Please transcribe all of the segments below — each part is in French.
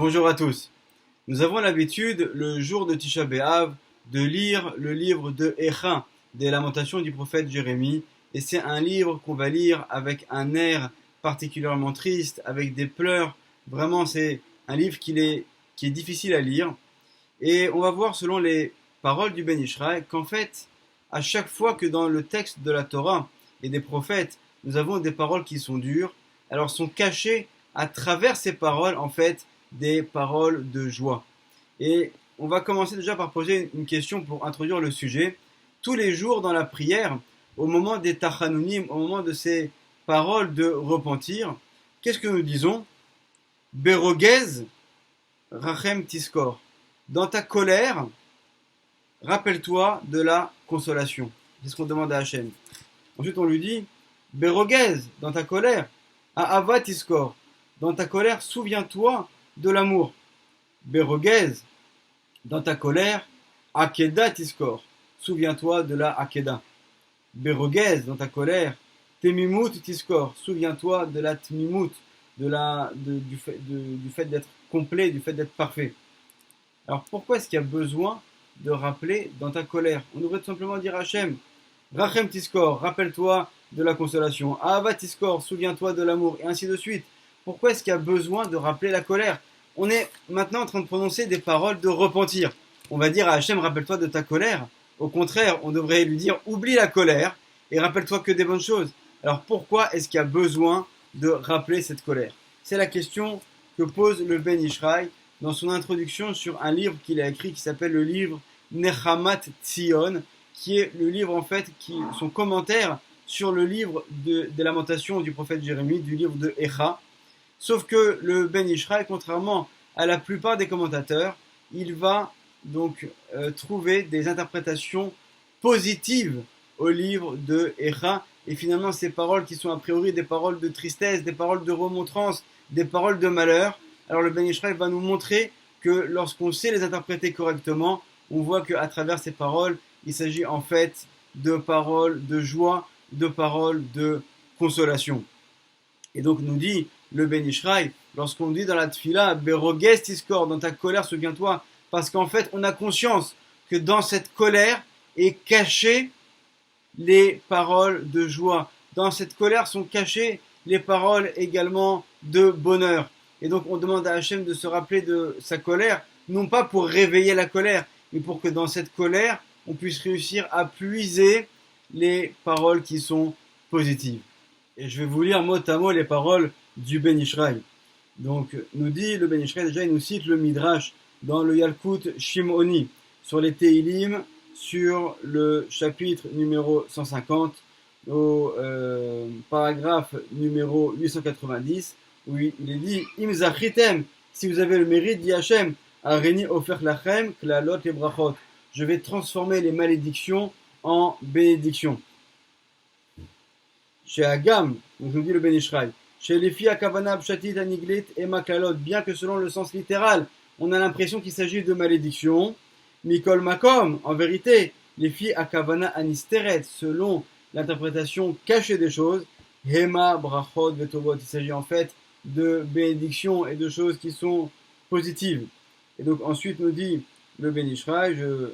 Bonjour à tous. Nous avons l'habitude, le jour de Tisha B'Av, de lire le livre de Echa, des Lamentations du prophète Jérémie. Et c'est un livre qu'on va lire avec un air particulièrement triste, avec des pleurs. Vraiment, c'est un livre qui est difficile à lire. Et on va voir, selon les paroles du Ben Ishraï, qu'en fait, à chaque fois que dans le texte de la Torah et des prophètes, nous avons des paroles qui sont dures, alors sont cachées à travers ces paroles, en fait, des paroles de joie. Et on va commencer déjà par poser une question pour introduire le sujet. Tous les jours dans la prière, au moment des tachanunim, au moment de ces paroles de repentir, qu'est-ce que nous disons? Berogez rachem tiskor. Dans ta colère, rappelle-toi de la consolation. C'est ce qu'on demande à Hachem. Ensuite, on lui dit, Berogez, dans ta colère, Ahava tiskor. Dans ta colère, souviens-toi de l'amour. Berogez, dans ta colère, Akeda tiskor. Souviens-toi de la Akeda. Berogez, dans ta colère, Temimut tiskor. Souviens-toi de la Tmimut, du fait d'être complet, du fait d'être parfait. Alors pourquoi est-ce qu'il y a besoin de rappeler dans ta colère? On devrait tout simplement dire à Hachem, Rachem tiskor, rappelle-toi de la consolation. Ahava tiskor, souviens-toi de l'amour, et ainsi de suite. Pourquoi est-ce qu'il y a besoin de rappeler la colère? On est maintenant en train de prononcer des paroles de repentir. On va dire à Hachem, rappelle-toi de ta colère. Au contraire, on devrait lui dire, oublie la colère et rappelle-toi que des bonnes choses. Alors pourquoi est-ce qu'il y a besoin de rappeler cette colère? C'est la question que pose le Ben Ishraï dans son introduction sur un livre qu'il a écrit qui s'appelle le livre Nechamat Tzion, qui est le livre en fait, son commentaire sur le livre des Lamentations du prophète Jérémie, du livre de Echa. Sauf que le Ben Ishraï, contrairement à la plupart des commentateurs, il va donc trouver des interprétations positives au livre de Echa. Et finalement, ces paroles qui sont a priori des paroles de tristesse, des paroles de remontrance, des paroles de malheur, alors le Ben Ishraï va nous montrer que lorsqu'on sait les interpréter correctement, on voit qu'à travers ces paroles, il s'agit en fait de paroles de joie, de paroles de consolation. Et donc nous dit le Ben Ishraï, lorsqu'on dit dans la Tfila, Berogez tiskor, dans ta colère, souviens-toi, parce qu'en fait on a conscience que dans cette colère est cachée les paroles de joie. Dans cette colère sont cachées les paroles également de bonheur. Et donc on demande à Hachem de se rappeler de sa colère, non pas pour réveiller la colère, mais pour que dans cette colère, on puisse réussir à puiser les paroles qui sont positives. Et je vais vous lire mot à mot les paroles du Ben Ishraï. Donc, nous dit le Ben Ishraï, déjà il nous cite le Midrash dans le Yalkut Shimoni, sur les Teilim, sur le chapitre numéro 150, au paragraphe numéro 890, où il est dit Im zachitem, si vous avez le mérite, dit Hachem, Areni ofer lachem klalot le brachot. Je vais transformer les malédictions en bénédictions. Chez Agam, donc nous dit le Ben Ishraï, chez les filles akavana pshatit aniglit et makalot, bien que selon le sens littéral, on a l'impression qu'il s'agit de malédictions. Mikol makom, en vérité, les filles akavana anisteret, selon l'interprétation cachée des choses, hema brachot vetovot, il s'agit en fait de bénédictions et de choses qui sont positives. Et donc ensuite nous dit le Ben Ishraï, je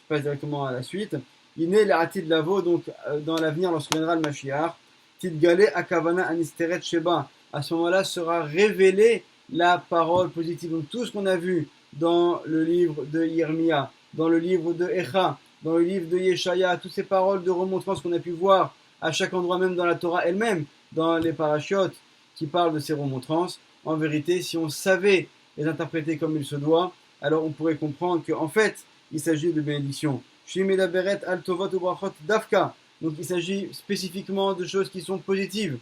passe directement à la suite. Iné la atid lavo, donc dans l'avenir, lorsque viendra le Mashiach, tidgale akavana anisteret sheba. À ce moment-là sera révélée la parole positive. Donc tout ce qu'on a vu dans le livre de Yirmia, dans le livre de Echa, dans le livre de Yeshaya, toutes ces paroles de remontrance qu'on a pu voir à chaque endroit, même dans la Torah elle-même, dans les parachiotes qui parlent de ces remontrances, en vérité, si on savait les interpréter comme il se doit, alors on pourrait comprendre qu'en fait, il s'agit de bénédictions. Donc il s'agit spécifiquement de choses qui sont positives.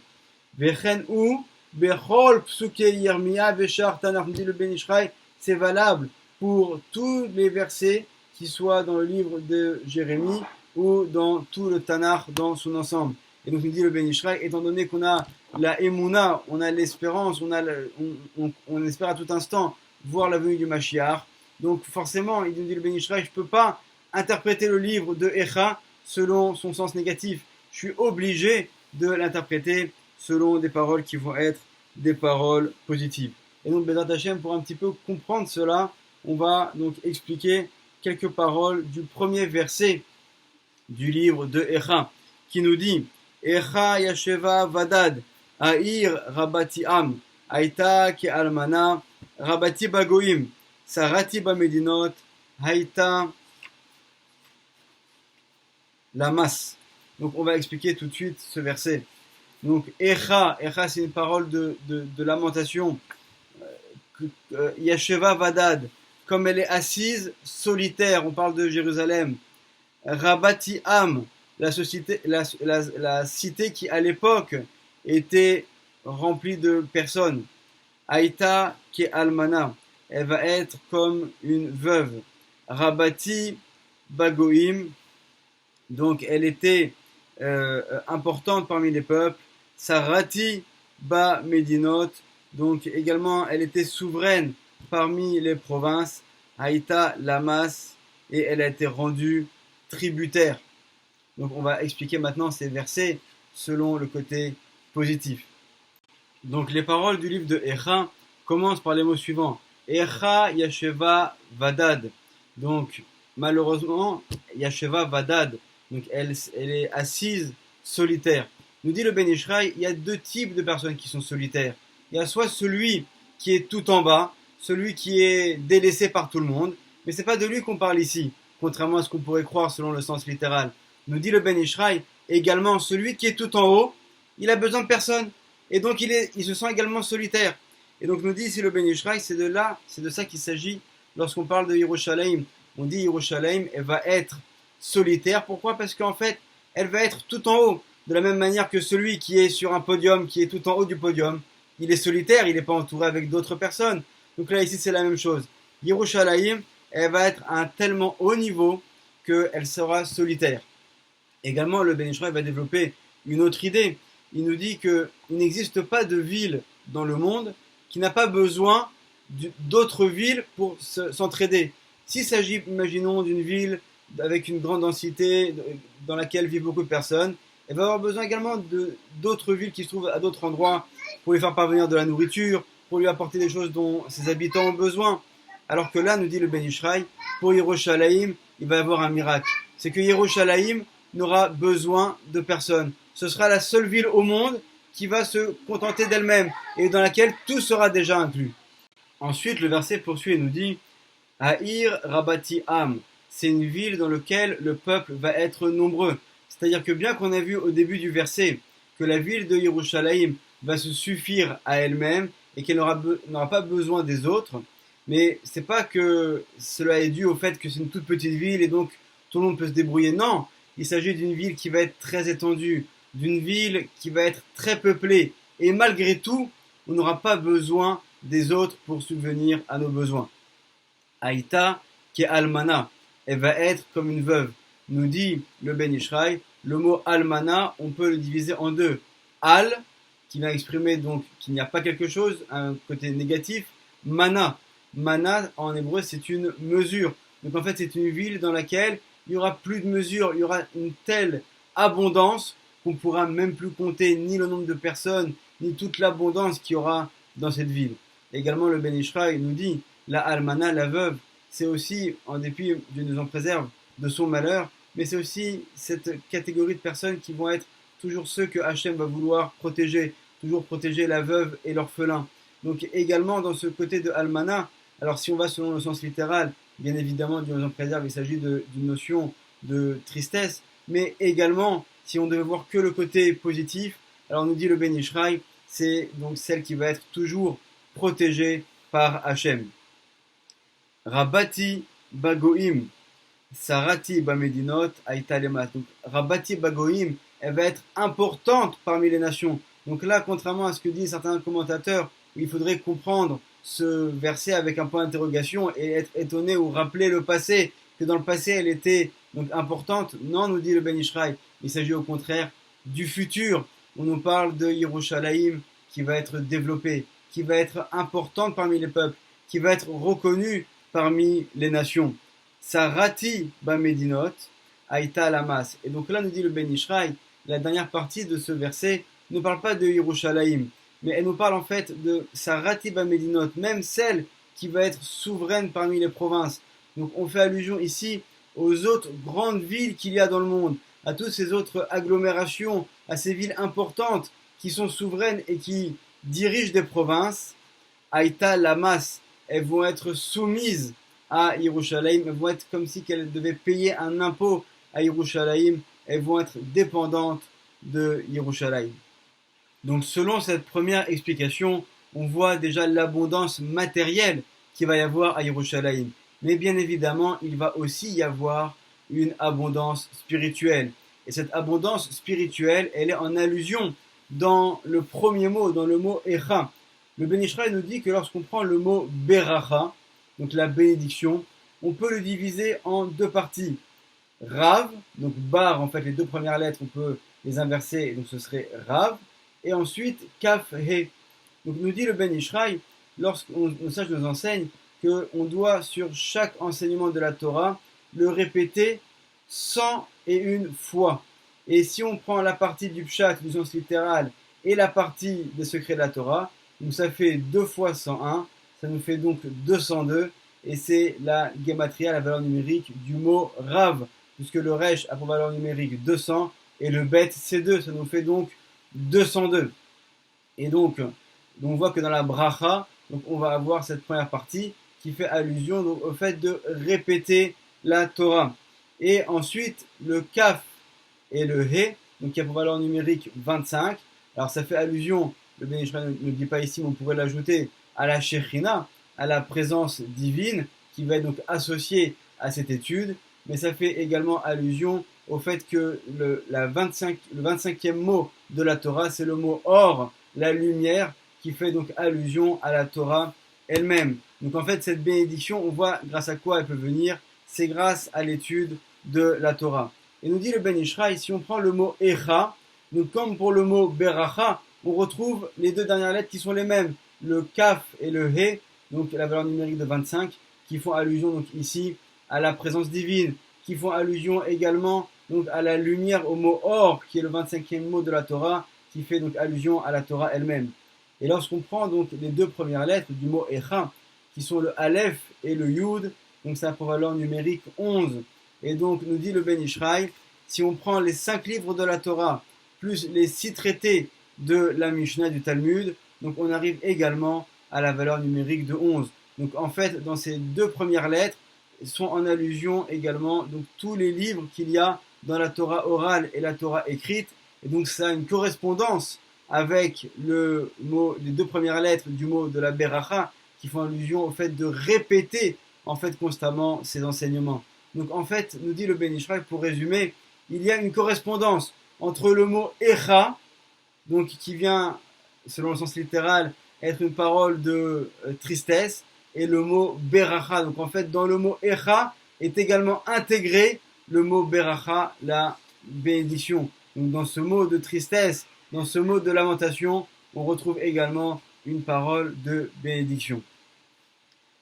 C'est valable pour tous les versets qui soient dans le livre de Jérémie ou dans tout le Tanakh dans son ensemble. Et donc il dit le Ben Ishraï, étant donné qu'on a la Emouna, on a l'espérance, on espère à tout instant voir la venue du Mashiach. Donc forcément, il nous dit le Ben Ishraï, je ne peux pas interpréter le livre de Echa selon son sens négatif. Je suis obligé de l'interpréter selon des paroles qui vont être des paroles positives. Et donc, Bezrat Hashem, pour un petit peu comprendre cela, on va donc expliquer quelques paroles du premier verset du livre de Echa, qui nous dit Echa Yasheva Vadad, Aïr Rabati Am, Aïta Ke Almana, Rabati Bagoim, Sarati Bamedinot, Haïta Lamas. Donc on va expliquer tout de suite ce verset. Donc Echa c'est une parole de lamentation. Yasheva Vadad, comme elle est assise, solitaire, on parle de Jérusalem. Rabati Am, la cité qui à l'époque était remplie de personnes. Aïta Ke Almana, elle va être comme une veuve. Rabati Bagoim, donc elle était importante parmi les peuples. Sarati Ba Medinot, donc également elle était souveraine parmi les provinces. Haïta Lamas, et elle a été rendue tributaire. Donc on va expliquer maintenant ces versets selon le côté positif. Donc les paroles du livre de Echa commencent par les mots suivants. Echa Yasheva Vadad. Donc malheureusement, Yasheva Vadad, donc elle est assise solitaire. Nous dit le Ben Ish Chai, il y a deux types de personnes qui sont solitaires. Il y a soit celui qui est tout en bas, celui qui est délaissé par tout le monde, mais c'est pas de lui qu'on parle ici, contrairement à ce qu'on pourrait croire selon le sens littéral. Nous dit le Ben Ish Chai, également celui qui est tout en haut, il a besoin de personne, et donc il se sent également solitaire. Et donc nous dit ici le Ben Ish Chai, c'est de ça qu'il s'agit lorsqu'on parle de Yerushalayim. On dit Yerushalayim, elle va être solitaire. Pourquoi? Parce qu'en fait, elle va être tout en haut. De la même manière que celui qui est sur un podium, qui est tout en haut du podium, il est solitaire, il n'est pas entouré avec d'autres personnes. Donc là, ici, c'est la même chose. Yerushalayim, elle va être à un tellement haut niveau qu'elle sera solitaire. Également, le Ben Ish Chai va développer une autre idée. Il nous dit qu'il n'existe pas de ville dans le monde qui n'a pas besoin d'autres villes pour s'entraider. S'il s'agit, imaginons, d'une ville avec une grande densité dans laquelle vivent beaucoup de personnes, elle va avoir besoin également d'autres villes qui se trouvent à d'autres endroits pour lui faire parvenir de la nourriture, pour lui apporter des choses dont ses habitants ont besoin. Alors que là, nous dit le Ben Ish Chai, pour Yerushalayim, il va y avoir un miracle. C'est que Yerushalayim n'aura besoin de personne. Ce sera la seule ville au monde qui va se contenter d'elle-même et dans laquelle tout sera déjà inclus. Ensuite, le verset poursuit et nous dit Haïr Rabati Am, c'est une ville dans laquelle le peuple va être nombreux. C'est-à-dire que bien qu'on a vu au début du verset que la ville de Yerushalayim va se suffire à elle-même et qu'elle n'aura pas besoin des autres, mais c'est pas que cela est dû au fait que c'est une toute petite ville et donc tout le monde peut se débrouiller. Non, il s'agit d'une ville qui va être très étendue, d'une ville qui va être très peuplée. Et malgré tout, on n'aura pas besoin des autres pour subvenir à nos besoins. Aïta, qui est almana, elle va être comme une veuve. Nous dit le Ben Ish Chai, le mot almana, on peut le diviser en deux. Al, qui vient exprimer donc qu'il n'y a pas quelque chose, un côté négatif. Mana, mana en hébreu c'est une mesure. Donc en fait c'est une ville dans laquelle il n'y aura plus de mesure, il y aura une telle abondance qu'on ne pourra même plus compter ni le nombre de personnes, ni toute l'abondance qu'il y aura dans cette ville. Également le Ben Ish Chai nous dit, la almana, la veuve, c'est aussi, en dépit, Dieu nous en préserve, de son malheur, mais c'est aussi cette catégorie de personnes qui vont être toujours ceux que Hachem va vouloir protéger, toujours protéger la veuve et l'orphelin. Donc également dans ce côté de almana, alors si on va selon le sens littéral, bien évidemment Dieu nous en préserve, il s'agit d'une notion de tristesse, mais également si on devait voir que le côté positif, alors nous dit le Ben Ish Chai, c'est donc celle qui va être toujours protégée par Hachem. Rabati Bagoim, Sarati Bamedinot, Aïtalemat. Donc Rabati Bagoim, elle va être importante parmi les nations. Donc là, contrairement à ce que disent certains commentateurs, il faudrait comprendre ce verset avec un point d'interrogation et être étonné ou rappeler le passé, que dans le passé elle était donc importante. Non, nous dit le Ben Ish Chai, il s'agit au contraire du futur. On nous parle de Yerushalayim qui va être développée, qui va être importante parmi les peuples, qui va être reconnue parmi les nations. Sarati Bamedinot, Aïta Lamas. Et donc là, nous dit le Ben Ish Chai, la dernière partie de ce verset ne parle pas de Yerushalayim, mais elle nous parle en fait de sa Ratiba Medinot, même celle qui va être souveraine parmi les provinces. Donc on fait allusion ici aux autres grandes villes qu'il y a dans le monde, à toutes ces autres agglomérations, à ces villes importantes qui sont souveraines et qui dirigent des provinces. Aïta Lamas, elles vont être soumises à Yerushalayim, elles vont être comme si elles devaient payer un impôt à Yerushalayim, elles vont être dépendantes de Yerushalayim. Donc selon cette première explication, on voit déjà l'abondance matérielle qu'il va y avoir à Yerushalayim. Mais bien évidemment, il va aussi y avoir une abondance spirituelle. Et cette abondance spirituelle, elle est en allusion dans le premier mot, dans le mot Echa. Le Ben Ishraï nous dit que lorsqu'on prend le mot Beracha, donc la bénédiction, on peut le diviser en deux parties. Rav, donc bar, en fait, les deux premières lettres, on peut les inverser, donc ce serait Rav. Et ensuite, Kaf, He. Donc nous dit le Ben Ishraï, lorsqu'on sage nous enseigne, qu'on doit sur chaque enseignement de la Torah le répéter 101 fois. Et si on prend la partie du Pshat, du sens littéral, et la partie des secrets de la Torah, donc ça fait 2 fois 101, ça nous fait donc 202, et c'est la gematria, la valeur numérique du mot Rav, puisque le Resh a pour valeur numérique 200, et le Bet c'est 2, ça nous fait donc 202. Et donc on voit que dans la bracha, donc on va avoir cette première partie qui fait allusion donc au fait de répéter la Torah. Et ensuite, le Kaf et le He, donc qui a pour valeur numérique 25. Alors ça fait allusion, le Ben Ishraï ne le dit pas ici, mais on pourrait l'ajouter à la Shekhinah, à la présence divine, qui va être donc associée à cette étude. Mais ça fait également allusion au fait que le 25e mot de la Torah, c'est le mot Or, la lumière, qui fait donc allusion à la Torah elle-même. Donc en fait, cette bénédiction, on voit grâce à quoi elle peut venir, c'est grâce à l'étude de la Torah. Et nous dit le Ben Ishraï, si on prend le mot Echa, donc comme pour le mot Beracha, on retrouve les deux dernières lettres qui sont les mêmes, le Kaf et le He, donc la valeur numérique de 25, qui font allusion donc ici à la présence divine, qui font allusion également donc à la lumière, au mot Or, qui est le 25e mot de la Torah, qui fait donc allusion à la Torah elle-même. Et lorsqu'on prend donc les deux premières lettres du mot Echa, qui sont le Aleph et le Yud, donc ça a pour valeur numérique 11. Et donc nous dit le Ben Ishraï, si on prend les 5 livres de la Torah, plus les 6 traités de la Mishnah du Talmud, donc on arrive également à la valeur numérique de 11. Donc en fait, dans ces deux premières lettres, sont en allusion également donc tous les livres qu'il y a dans la Torah orale et la Torah écrite. Et donc ça a une correspondance avec le mot, les deux premières lettres du mot de la Beracha, qui font allusion au fait de répéter en fait constamment ces enseignements. Donc en fait, nous dit le Ben Ishraï, pour résumer, il y a une correspondance entre le mot Echa, donc qui vient, selon le sens littéral, être une parole de tristesse, et le mot Beracha. Donc en fait, dans le mot Echa est également intégré le mot Beracha, la bénédiction. Donc dans ce mot de tristesse, dans ce mot de lamentation, on retrouve également une parole de bénédiction.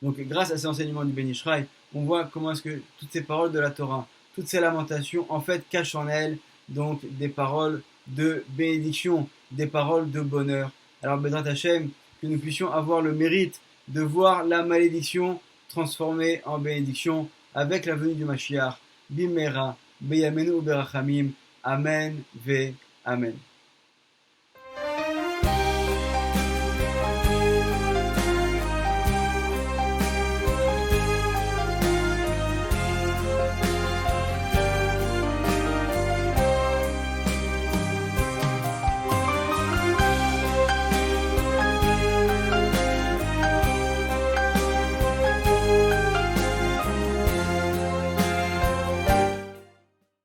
Donc grâce à ces enseignements du Ben Ishraï, on voit comment est-ce que toutes ces paroles de la Torah, toutes ces lamentations, en fait, cachent en elles donc des paroles de bénédiction, des paroles de bonheur. Alors Bezrat Hashem, que nous puissions avoir le mérite de voir la malédiction transformée en bénédiction avec la venue du Mashiach. Bimera, Beyamenu Berachamim. Amen ve Amen.